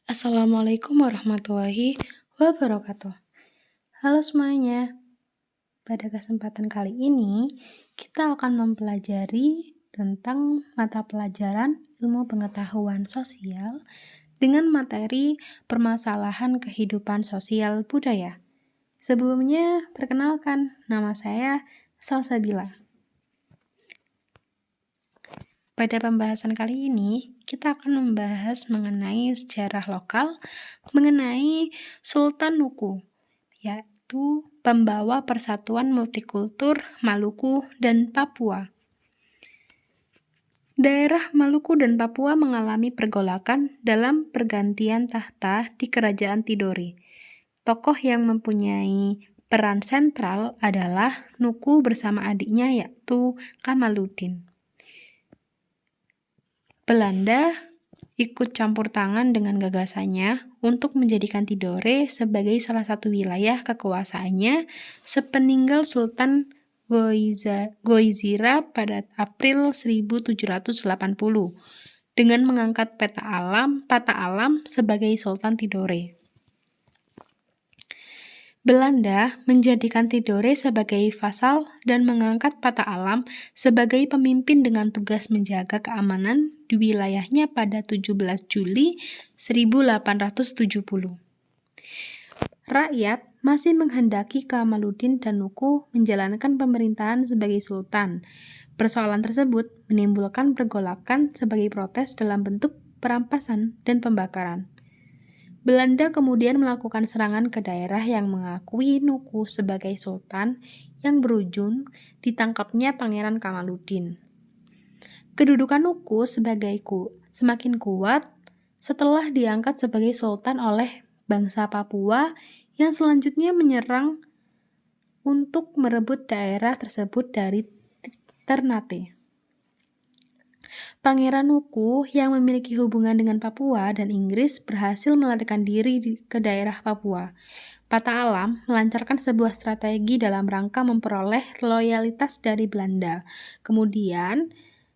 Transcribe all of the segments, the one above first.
Assalamualaikum warahmatullahi wabarakatuh. Halo semuanya, pada kesempatan kali ini kita akan mempelajari tentang mata pelajaran ilmu pengetahuan sosial dengan materi permasalahan kehidupan sosial budaya. Sebelumnya, perkenalkan, nama saya Salsabila. Pada pembahasan kali ini, kita akan membahas mengenai sejarah lokal, mengenai Sultan Nuku, yaitu pembawa persatuan multikultur Maluku dan Papua. Daerah Maluku dan Papua mengalami pergolakan dalam pergantian tahta di Kerajaan Tidore. Tokoh yang mempunyai peran sentral adalah Nuku bersama adiknya yaitu Kamaluddin. Belanda ikut campur tangan dengan gagasannya untuk menjadikan Tidore sebagai salah satu wilayah kekuasaannya sepeninggal Sultan Goizira pada April 1780 dengan mengangkat Pata Alam sebagai Sultan Tidore. Belanda menjadikan Tidore sebagai vasal dan mengangkat Pata Alam sebagai pemimpin dengan tugas menjaga keamanan di wilayahnya pada 17 Juli 1870. Rakyat masih menghendaki Kamaluddin dan Nuku menjalankan pemerintahan sebagai sultan. Persoalan tersebut menimbulkan pergolakan sebagai protes dalam bentuk perampasan dan pembakaran. Belanda kemudian melakukan serangan ke daerah yang mengakui Nuku sebagai sultan yang berujung ditangkapnya Pangeran Kamaluddin. Kedudukan Nuku semakin kuat setelah diangkat sebagai sultan oleh bangsa Papua yang selanjutnya menyerang untuk merebut daerah tersebut dari Ternate. Pangeran Nuku yang memiliki hubungan dengan Papua dan Inggris berhasil melarikan diri ke daerah Papua. Pata Alam melancarkan sebuah strategi dalam rangka memperoleh loyalitas dari Belanda. Kemudian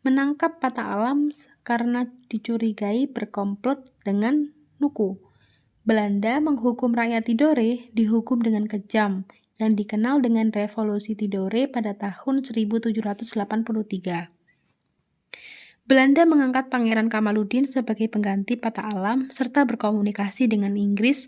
menangkap Pata Alam karena dicurigai berkomplot dengan Nuku. Belanda menghukum rakyat Tidore dihukum dengan kejam yang dikenal dengan Revolusi Tidore pada tahun 1783. Belanda mengangkat Pangeran Kamaluddin sebagai pengganti Pata Alam serta berkomunikasi dengan Inggris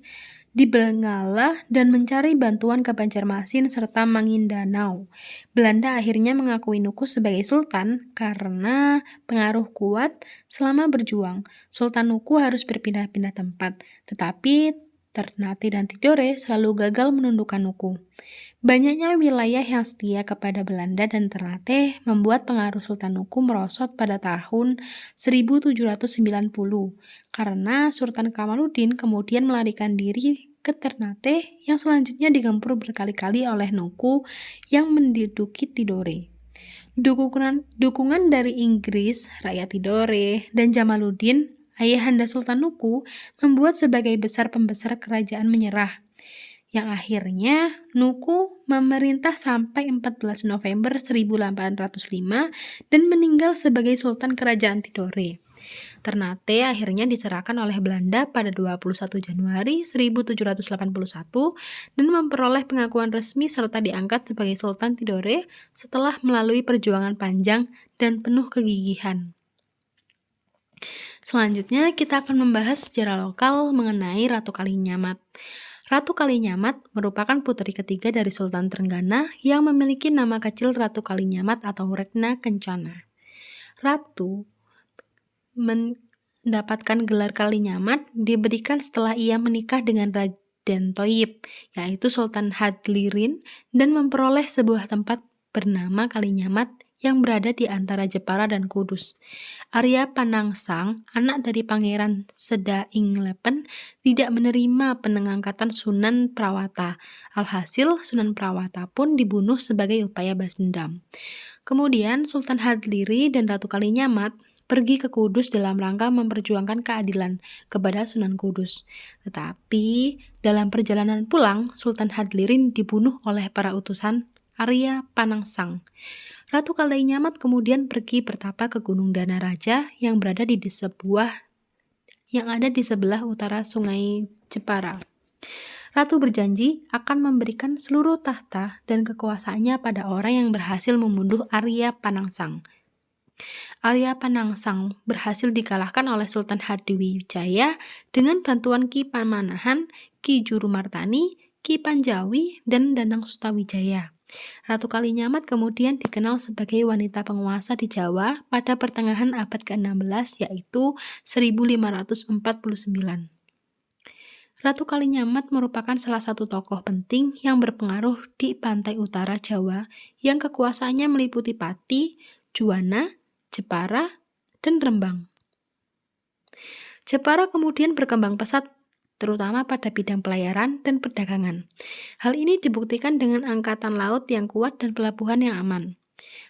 di Benggala dan mencari bantuan ke Banjarmasin serta Maguindanao. Belanda akhirnya mengakui Nuku sebagai sultan karena pengaruh kuat selama berjuang. Sultan Nuku harus berpindah-pindah tempat, tetapi Ternate dan Tidore selalu gagal menundukkan Nuku. Banyaknya wilayah yang setia kepada Belanda dan Ternate membuat pengaruh Sultan Nuku merosot pada tahun 1790 karena Sultan Kamaluddin kemudian melarikan diri ke Ternate yang selanjutnya digempur berkali-kali oleh Nuku yang menduduki Tidore. Dukungan dari Inggris, rakyat Tidore, dan Jamaluddin, ayahanda Sultan Nuku, membuat sebagai besar pembesar kerajaan menyerah, yang akhirnya Nuku memerintah sampai 14 November 1805 dan meninggal sebagai Sultan Kerajaan Tidore. Ternate akhirnya diserahkan oleh Belanda pada 21 Januari 1781 dan memperoleh pengakuan resmi serta diangkat sebagai Sultan Tidore setelah melalui perjuangan panjang dan penuh kegigihan. Selanjutnya kita akan membahas sejarah lokal mengenai Ratu Kalinyamat. Ratu Kalinyamat merupakan putri ketiga dari Sultan Trenggana yang memiliki nama kecil Ratu Kalinyamat atau Retna Kencana. Ratu mendapatkan gelar Kalinyamat diberikan setelah ia menikah dengan Raden Thoyyib, yaitu Sultan Hadlirin, dan memperoleh sebuah tempat bernama Kalinyamat yang berada di antara Jepara dan Kudus. Arya Panangsang, anak dari Pangeran Sedainglepen, tidak menerima pengangkatan Sunan Prawata. Alhasil, Sunan Prawata pun dibunuh sebagai upaya balas dendam. Kemudian, Sultan Hadliri dan Ratu Kalinyamat pergi ke Kudus dalam rangka memperjuangkan keadilan kepada Sunan Kudus. Tetapi, dalam perjalanan pulang, Sultan Hadlirin dibunuh oleh para utusan Arya Panangsang. Ratu Kalinyamat kemudian pergi bertapa ke Gunung Danaraja yang berada di sebuah yang ada di sebelah utara Sungai Jepara. Ratu berjanji akan memberikan seluruh tahta dan kekuasaannya pada orang yang berhasil membunuh Arya Panangsang. Arya Panangsang berhasil dikalahkan oleh Sultan Hadiwijaya dengan bantuan Ki Pamanahan, Ki Jurumartani, Ki Panjawi, dan Danang Sutawijaya. Ratu Kalinyamat kemudian dikenal sebagai wanita penguasa di Jawa pada pertengahan abad ke-16, yaitu 1549. Ratu Kalinyamat merupakan salah satu tokoh penting yang berpengaruh di pantai utara Jawa yang kekuasaannya meliputi Pati, Juwana, Jepara, dan Rembang. Jepara kemudian berkembang pesat, terutama pada bidang pelayaran dan perdagangan. Hal ini dibuktikan dengan angkatan laut yang kuat dan pelabuhan yang aman.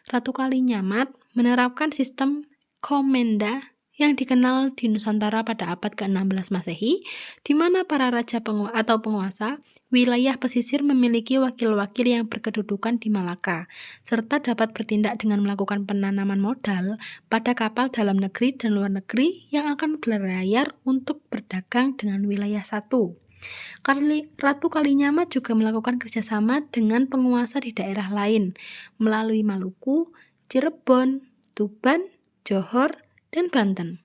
Ratu Kalinyamat menerapkan sistem komenda yang dikenal di Nusantara pada abad ke-16 Masehi, di mana para raja atau penguasa wilayah pesisir memiliki wakil-wakil yang berkedudukan di Malaka, serta dapat bertindak dengan melakukan penanaman modal pada kapal dalam negeri dan luar negeri yang akan berlayar untuk berdagang dengan wilayah satu. Ratu Kalinyamat juga melakukan kerjasama dengan penguasa di daerah lain, melalui Maluku, Cirebon, Tuban, Johor, dan Banten.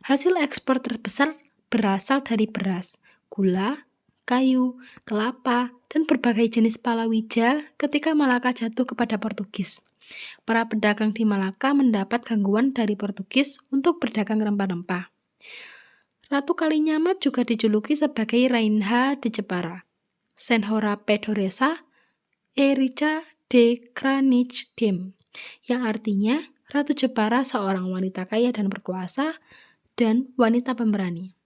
Hasil ekspor terbesar berasal dari beras, gula, kayu, kelapa, dan berbagai jenis palawija ketika Malaka jatuh kepada Portugis. Para pedagang di Malaka mendapat gangguan dari Portugis untuk berdagang rempah-rempah. Ratu Kalinyamat juga dijuluki sebagai Rainha de Jepara, Senhora Pedoresa, Erica de Kranichdem, yang artinya Ratu Jepara seorang wanita kaya dan berkuasa, dan wanita pemberani.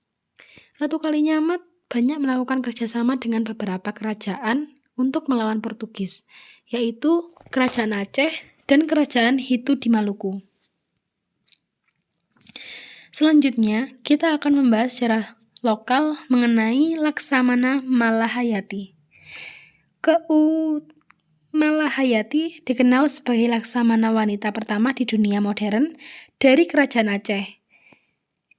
Ratu Kalinyamat banyak melakukan kerjasama dengan beberapa kerajaan untuk melawan Portugis, yaitu Kerajaan Aceh dan Kerajaan Hitu di Maluku. Selanjutnya, kita akan membahas secara lokal mengenai Laksamana Malahayati. Malahayati dikenal sebagai laksamana wanita pertama di dunia modern dari Kerajaan Aceh.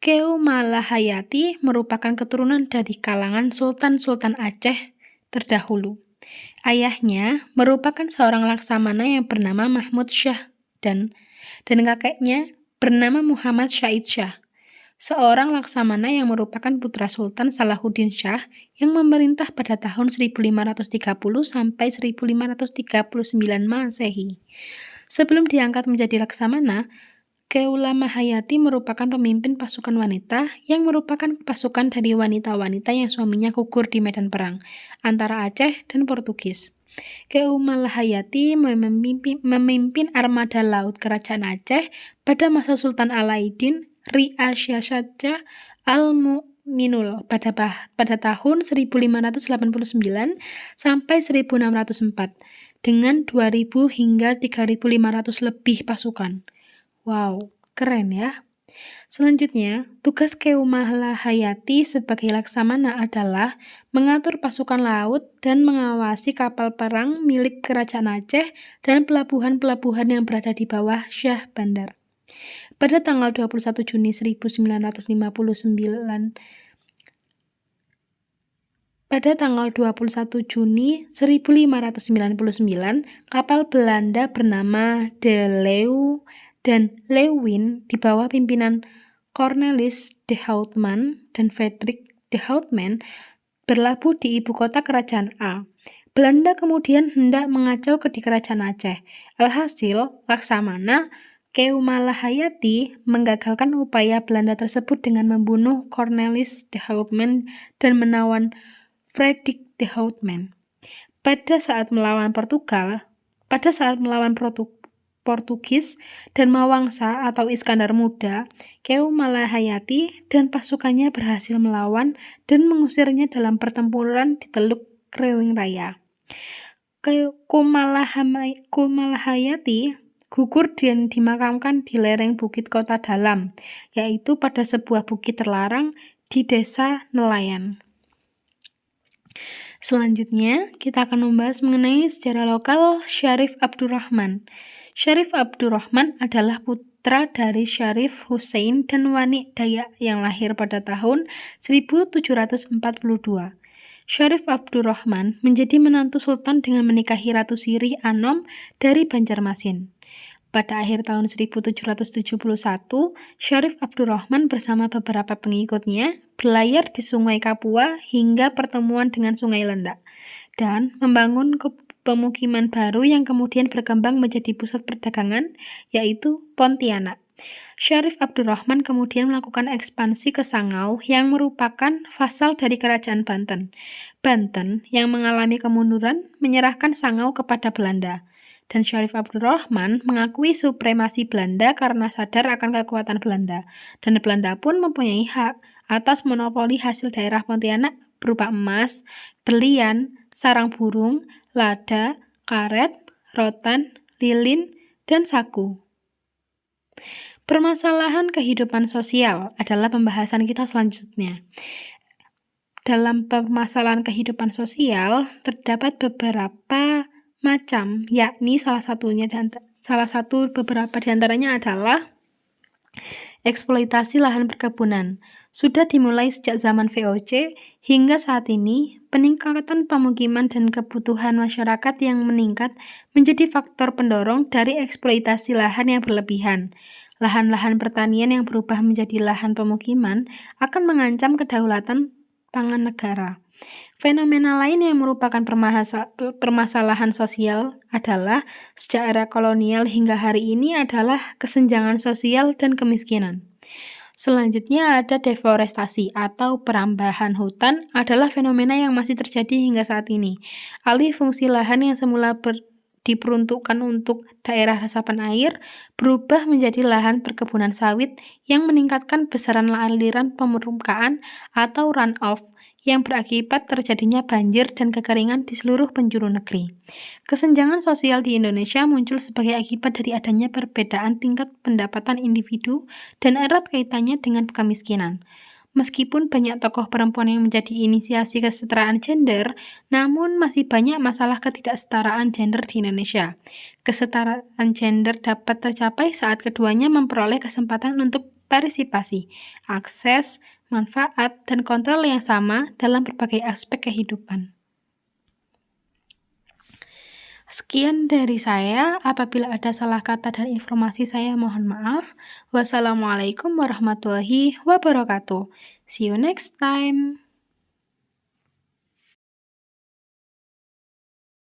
Keum Malahayati merupakan keturunan dari kalangan Sultan-Sultan Aceh terdahulu. Ayahnya merupakan seorang laksamana yang bernama Mahmud Shah dan kakeknya bernama Muhammad Syahid Shah, seorang laksamana yang merupakan putra Sultan Salahuddin Shah yang memerintah pada tahun 1530 sampai 1539 Masehi. Sebelum diangkat menjadi laksamana, Keula Mahayati merupakan pemimpin pasukan wanita yang merupakan pasukan dari wanita-wanita yang suaminya gugur di medan perang antara Aceh dan Portugis. Keuma Malahayati memimpin armada laut Kerajaan Aceh pada masa Sultan Alauddin Ri'asyasya Al-Mu'minul pada tahun 1589 sampai 1604 dengan 2.000 hingga 3.500 lebih pasukan. Wow, keren ya. Selanjutnya, tugas Keuma Malahayati sebagai laksamana adalah mengatur pasukan laut dan mengawasi kapal perang milik Kerajaan Aceh dan pelabuhan-pelabuhan yang berada di bawah Syah Bandar. Pada tanggal 21 Juni 1959, kapal Belanda bernama De Leeuw dan Leeuwin di bawah pimpinan Cornelis de Houtman dan Frederik de Houtman berlabuh di ibu kota Kerajaan A. Belanda kemudian hendak mengacau ke di Kerajaan Aceh. Alhasil, laksamana Keuma Malahayati menggagalkan upaya Belanda tersebut dengan membunuh Cornelis de Houtman dan menawan Frederik de Houtman. Pada saat melawan Portugis dan Mawangsa atau Iskandar Muda, Keuma Malahayati dan pasukannya berhasil melawan dan mengusirnya dalam pertempuran di Teluk Krewing Raya. Keuma Malahayati gugur dan dimakamkan di lereng Bukit Kota Dalam, yaitu pada sebuah bukit terlarang di Desa Nelayan. Selanjutnya, kita akan membahas mengenai sejarah lokal Syarif Abdurrahman. Syarif Abdurrahman adalah putra dari Syarif Hussein dan Wani Dayak yang lahir pada tahun 1742. Syarif Abdurrahman menjadi menantu sultan dengan menikahi Ratu Sirih Anom dari Banjarmasin. Pada akhir tahun 1771, Syarif Abdurrahman bersama beberapa pengikutnya berlayar di Sungai Kapua hingga pertemuan dengan Sungai Lendak dan membangun pemukiman baru yang kemudian berkembang menjadi pusat perdagangan, yaitu Pontianak. Syarif Abdurrahman kemudian melakukan ekspansi ke Sangau yang merupakan vasal dari Kerajaan Banten. Banten yang mengalami kemunduran menyerahkan Sangau kepada Belanda. Dan Syarif Abdurrahman mengakui supremasi Belanda karena sadar akan kekuatan Belanda. Dan Belanda pun mempunyai hak atas monopoli hasil daerah Pontianak berupa emas, berlian, sarang burung, lada, karet, rotan, lilin, dan saku. Permasalahan kehidupan sosial adalah pembahasan kita selanjutnya. Dalam permasalahan kehidupan sosial terdapat beberapa macam, yakni salah satu beberapa diantaranya adalah eksploitasi lahan perkebunan. Sudah dimulai sejak zaman VOC hingga saat ini, peningkatan pemukiman dan kebutuhan masyarakat yang meningkat menjadi faktor pendorong dari eksploitasi lahan yang berlebihan. Lahan-lahan pertanian yang berubah menjadi lahan pemukiman akan mengancam kedaulatan pangan negara. Fenomena lain yang merupakan permasalahan sosial adalah sejak era kolonial hingga hari ini adalah kesenjangan sosial dan kemiskinan. Selanjutnya ada deforestasi atau perambahan hutan adalah fenomena yang masih terjadi hingga saat ini. Alih fungsi lahan yang semula diperuntukkan untuk daerah resapan air berubah menjadi lahan perkebunan sawit yang meningkatkan besaran aliran permukaan atau runoff yang berakibat terjadinya banjir dan kekeringan di seluruh penjuru negeri. Kesenjangan sosial di Indonesia muncul sebagai akibat dari adanya perbedaan tingkat pendapatan individu dan erat kaitannya dengan kemiskinan. Meskipun banyak tokoh perempuan yang menjadi inisiasi kesetaraan gender, namun masih banyak masalah ketidaksetaraan gender di Indonesia. Kesetaraan gender dapat tercapai saat keduanya memperoleh kesempatan untuk partisipasi, akses, manfaat, dan kontrol yang sama dalam berbagai aspek kehidupan. Sekian dari saya. Apabila ada salah kata dan informasi saya mohon maaf. Wassalamualaikum warahmatullahi wabarakatuh. See you next time.